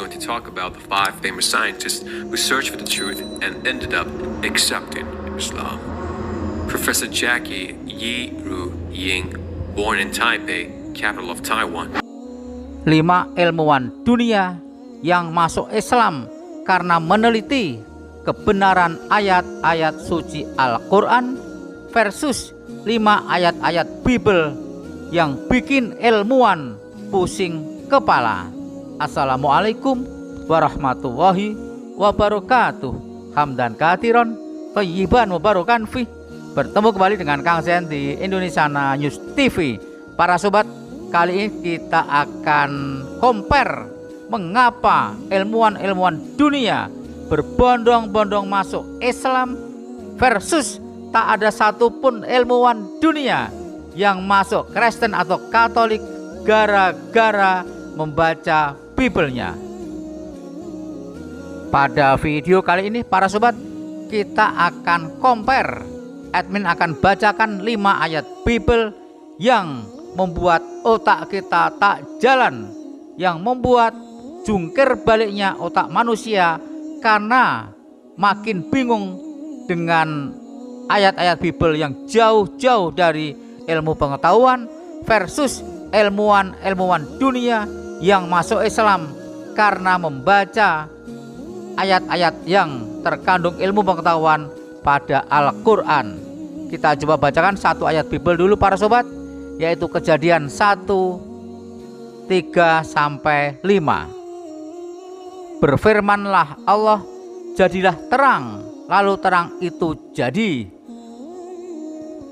going to talk about the 5 famous scientists who searched for the truth and ended up accepting Islam. Professor Jackie Yi-Ru Ying, born in Taipei, capital of Taiwan. 5 ilmuwan dunia yang masuk Islam karena meneliti kebenaran ayat-ayat suci Al-Quran versus 5 ayat-ayat Bible yang bikin ilmuwan pusing kepala. Assalamualaikum warahmatullahi wabarakatuh. Hamdan katsiran thayyiban mubarakan fi. Bertemu kembali dengan Kang Zen di Indonesiana News TV. Para sobat, kali ini kita akan compare mengapa ilmuwan-ilmuwan dunia berbondong-bondong masuk Islam versus tak ada satupun ilmuwan dunia yang masuk Kristen atau Katolik gara-gara membaca Bible-nya. Pada video kali ini para sobat, kita akan compare. Admin akan bacakan 5 ayat Bible yang membuat otak kita tak jalan, yang membuat jungkir baliknya otak manusia karena makin bingung dengan ayat-ayat Bible yang jauh-jauh dari ilmu pengetahuan versus ilmuwan-ilmuwan dunia yang masuk Islam karena membaca ayat-ayat yang terkandung ilmu pengetahuan pada Al-Quran. Kita coba bacakan 1 ayat Bible dulu para sobat, yaitu Kejadian 1:3-5. Berfirmanlah Allah, jadilah terang, lalu terang itu jadi.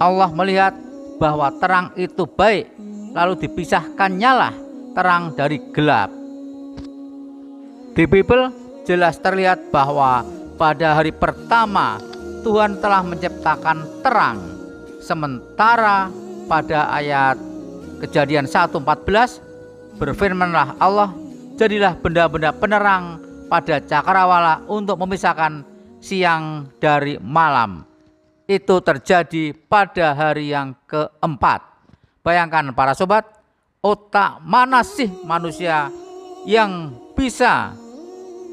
Allah melihat bahwa terang itu baik, lalu dipisahkannyalah terang dari gelap. Di Bible jelas terlihat bahwa pada hari pertama Tuhan telah menciptakan terang. Sementara pada ayat Kejadian 1:14 berfirmanlah Allah, jadilah benda-benda penerang pada cakrawala untuk memisahkan siang dari malam. Itu terjadi pada hari yang keempat. Bayangkan para sobat, otak mana sih manusia yang bisa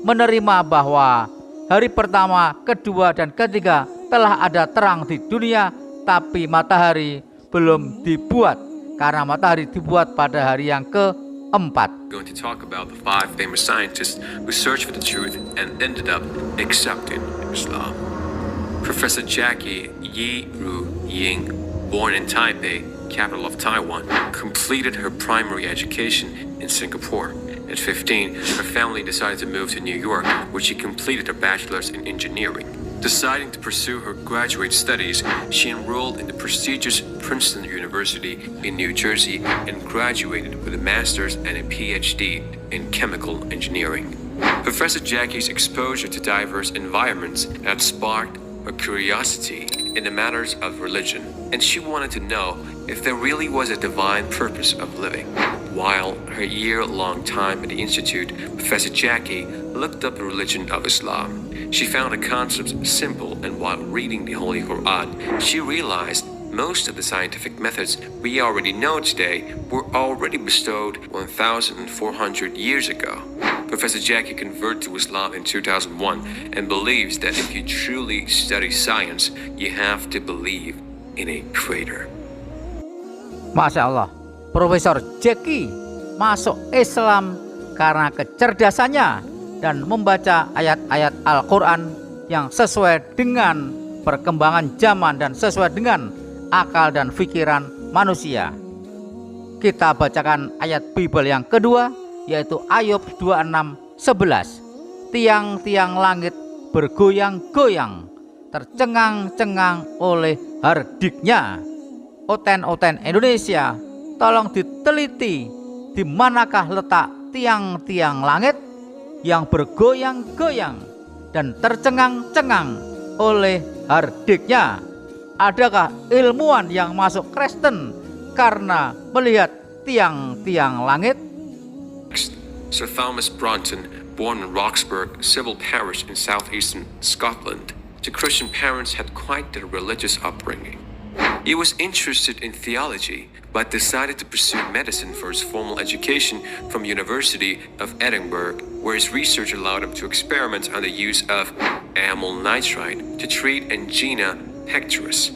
menerima bahwa hari pertama, kedua, dan ketiga telah ada terang di dunia, tapi matahari belum dibuat karena matahari dibuat pada hari yang keempat. Going to talk about the 5 famous scientists who searched for the truth and ended up accepting Islam. Professor Jackie Yi-Ru Ying, born in Taipei, capital of Taiwan, completed her primary education in Singapore. At 15, her family decided to move to New York, where she completed her bachelor's in engineering. Deciding to pursue her graduate studies, she enrolled in the prestigious Princeton University in New Jersey and graduated with a master's and a PhD in chemical engineering. Professor Jackie's exposure to diverse environments had sparked her curiosity in the matters of religion, and she wanted to know if there really was a divine purpose of living. While her year-long time at the Institute, Professor Jackie looked up the religion of Islam. She found the concepts simple, and while reading the Holy Quran, she realized most of the scientific methods we already know today were already bestowed 1,400 years ago. Professor Jackie converted to Islam in 2001 and believes that if you truly study science, you have to believe in a creator. Masya Allah, Profesor Jackie masuk Islam karena kecerdasannya dan membaca ayat-ayat Al-Quran yang sesuai dengan perkembangan zaman dan sesuai dengan akal dan pikiran manusia. Kita bacakan ayat Bible yang kedua, yaitu Ayub 26:11. Tiang-tiang langit bergoyang-goyang, tercengang-cengang oleh hardiknya. Oten-oten Indonesia, tolong diteliti di manakah letak tiang-tiang langit yang bergoyang-goyang dan tercengang-cengang oleh hardiknya. Adakah ilmuwan yang masuk Kristen karena melihat tiang-tiang langit? Sir Thomas Bronton, born in Roxburgh, civil parish in southeastern Scotland, the Christian parents had quite the religious upbringing. He was interested in theology, but decided to pursue medicine for his formal education from University of Edinburgh, where his research allowed him to experiment on the use of amyl nitrite to treat angina pectoris.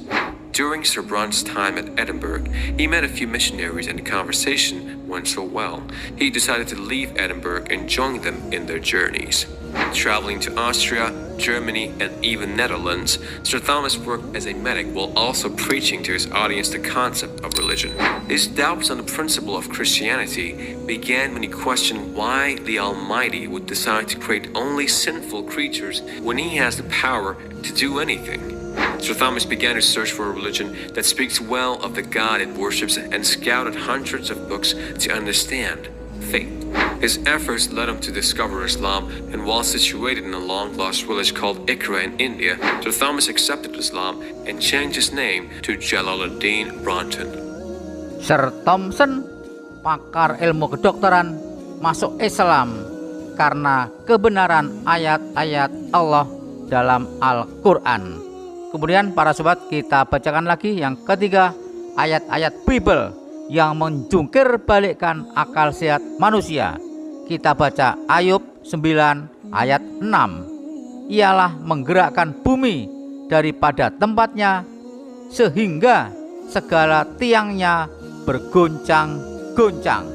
During Sir Brun's time at Edinburgh, he met a few missionaries and the conversation went so well, he decided to leave Edinburgh and join them in their journeys. Traveling to Austria, Germany, and even Netherlands, Sir Thomas worked as a medic while also preaching to his audience the concept of religion. His doubts on the principle of Christianity began when he questioned why the Almighty would decide to create only sinful creatures when he has the power to do anything. Sir Thomas began his search for a religion that speaks well of the God it worships and scouted hundreds of books to understand faith. His efforts led him to discover Islam, and while situated in a long-lost village called Ikra in India, Sir Thomas accepted Islam and changed his name to Jalaluddin Bronton. Sir Thompson, pakar ilmu kedokteran, masuk Islam karena kebenaran ayat-ayat Allah dalam Al-Quran. Kemudian para sobat, kita bacakan lagi yang ketiga, ayat-ayat Bible yang menjungkir balikkan akal sehat manusia. Kita baca Ayub 9 ayat 6. Ialah menggerakkan bumi daripada tempatnya sehingga segala tiangnya bergoncang-goncang.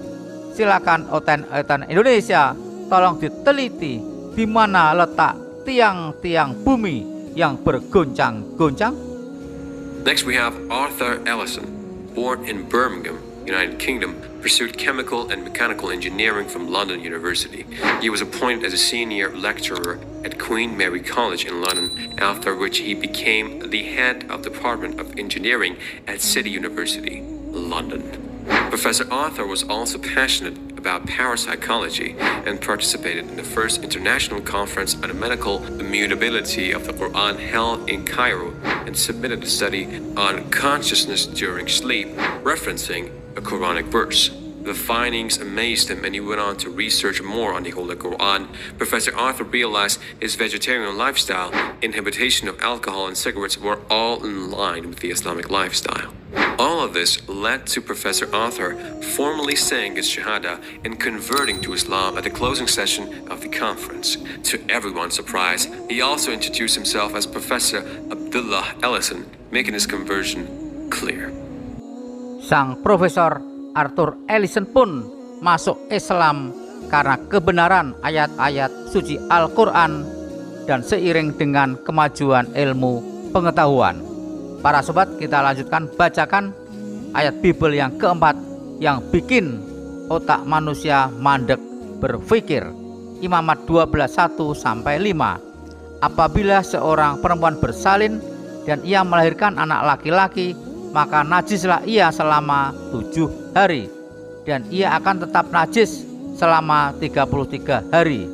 Silakan OTN Indonesia, tolong diteliti di mana letak tiang-tiang bumi yang bergoncang-goncang. Next we have Arthur Ellison, born in Birmingham, United Kingdom, pursued chemical and mechanical engineering from London University. He was appointed as a senior lecturer at Queen Mary College in London, after which he became the head of the Department of Engineering at City University, London. Professor Arthur was also passionate about parapsychology and participated in the first international conference on the medical immutability of the Quran held in Cairo, and submitted a study on consciousness during sleep, referencing a Quranic verse. The findings amazed him, and he went on to research more on the Holy Quran. Professor Arthur realized his vegetarian lifestyle, inhibition of alcohol and cigarettes were all in line with the Islamic lifestyle. All of this led to Professor Arthur formally saying his Shahada and converting to Islam at the closing session of the conference. To everyone's surprise, he also introduced himself as Professor Abdullah Ellison, making his conversion clear. Sang Profesor Arthur Ellison pun masuk Islam karena kebenaran ayat-ayat suci Al-Quran dan seiring dengan kemajuan ilmu pengetahuan. Para sobat, kita lanjutkan bacakan ayat Bible yang keempat yang bikin otak manusia mandek berpikir. Imamat 12:1-5. Apabila seorang perempuan bersalin dan ia melahirkan anak laki-laki, maka najislah ia selama 7 hari, dan ia akan tetap najis selama 33 hari.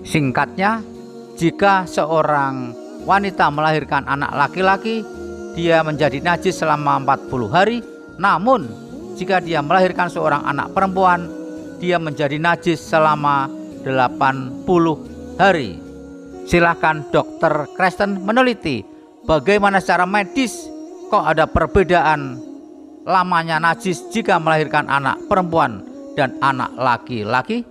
Singkatnya, jika seorang wanita melahirkan anak laki-laki, dia menjadi najis selama 40 hari. Namun, jika dia melahirkan seorang anak perempuan, dia menjadi najis selama 80 hari. Silakan Dr. Kristen meneliti bagaimana secara medis kok ada perbedaan lamanya najis jika melahirkan anak perempuan dan anak laki-laki.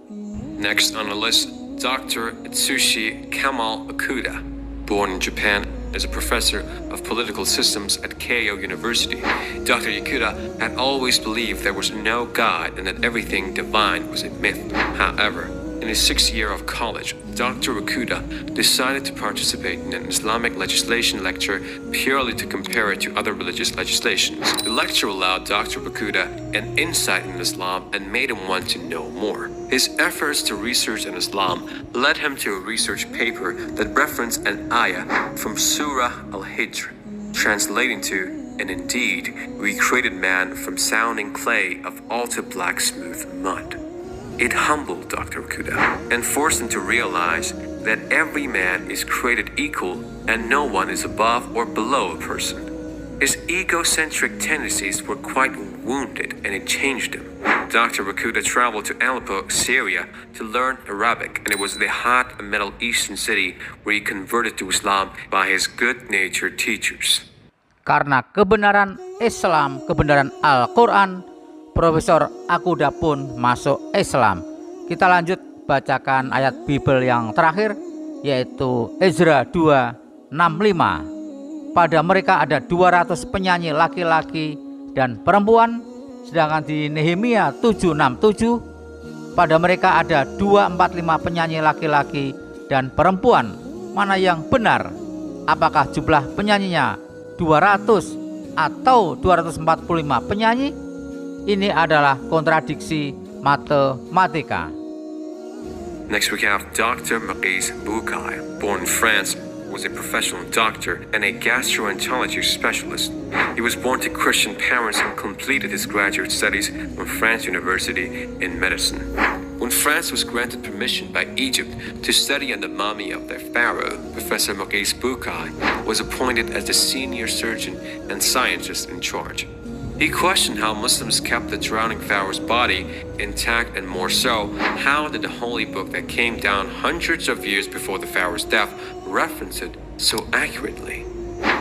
Next on the list, Dr. Atsushi Kamal Okuda, born in Japan as a professor of political systems at Keio University. Dr. Okuda had always believed there was no God and that everything divine was a myth. However, in his 6th year of college, Dr. Okuda decided to participate in an Islamic legislation lecture purely to compare it to other religious legislations. The lecture allowed Dr. Okuda an insight in Islam and made him want to know more. His efforts to research in Islam led him to a research paper that referenced an ayah from Surah Al-Hijr, translating to, "And indeed, we created man from sounding clay of alto black smooth mud." It humbled Dr. Okuda and forced him to realize that every man is created equal and no one is above or below a person. His egocentric tendencies were quite wounded and it changed him. Dr. Okuda traveled to Aleppo, Syria to learn Arabic, and it was the hot Middle Eastern city where he converted to Islam by his good-natured teachers. Karena kebenaran Islam, kebenaran Al-Quran, Profesor Akuda pun masuk Islam. Kita lanjut bacakan ayat Bible yang terakhir, yaitu Ezra 2:65. Pada mereka ada 200 penyanyi laki-laki dan perempuan, sedangkan di Nehemia 7:67 pada mereka ada 245 penyanyi laki-laki dan perempuan. Mana yang benar? Apakah jumlah penyanyinya 200 atau 245 penyanyi? Ini adalah kontradiksi matematika. Next we have Dr. Maurice Bucaille, born in France, was a professional doctor and a gastroenterology specialist. He was born to Christian parents and completed his graduate studies from France University in medicine. When France was granted permission by Egypt to study on the mummy of their pharaoh, Professor Maurice Bucaille was appointed as the senior surgeon and scientist in charge. He questioned how Muslims kept the drowning pharaoh's body intact, and more so, how did the holy book that came down hundreds of years before the pharaoh's death reference it so accurately?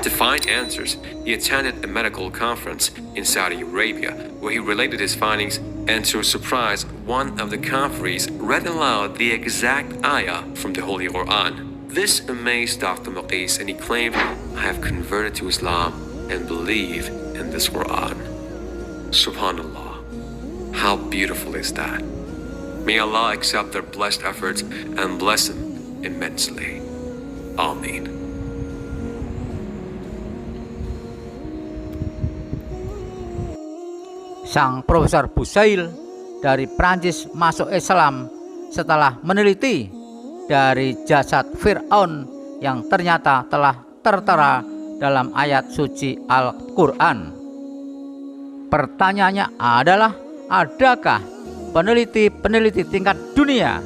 To find answers, he attended a medical conference in Saudi Arabia, where he related his findings, and to his surprise, one of the conferees read aloud the exact ayah from the Holy Quran. This amazed Dr. Maurice, and he claimed, "I have converted to Islam and believe in this Quran." Subhanallah, how beautiful is that? May Allah accept their blessed efforts and bless them immensely. Amin. Sang Profesor Bucaille dari Prancis masuk Islam setelah meneliti dari jasad Fir'aun yang ternyata telah tertera dalam ayat suci Al-Quran. Pertanyaannya adalah, adakah peneliti-peneliti tingkat dunia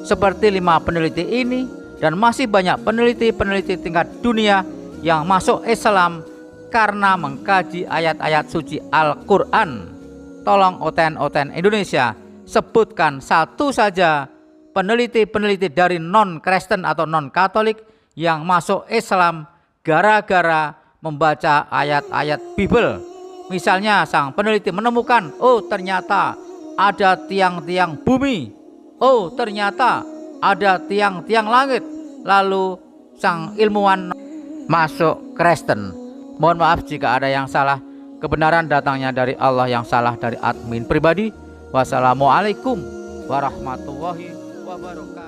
seperti 5 peneliti ini dan masih banyak peneliti-peneliti tingkat dunia yang masuk Islam karena mengkaji ayat-ayat suci Al-Quran? Tolong OTN Indonesia sebutkan satu saja peneliti-peneliti dari non-Kristen atau non-Katolik yang masuk Islam gara-gara membaca ayat-ayat Bible. Misalnya sang peneliti menemukan, oh ternyata ada tiang-tiang bumi, oh ternyata ada tiang-tiang langit, lalu sang ilmuwan masuk Kristen. Mohon maaf jika ada yang salah. Kebenaran datangnya dari Allah, yang salah dari admin pribadi. Wassalamualaikum warahmatullahi wabarakatuh.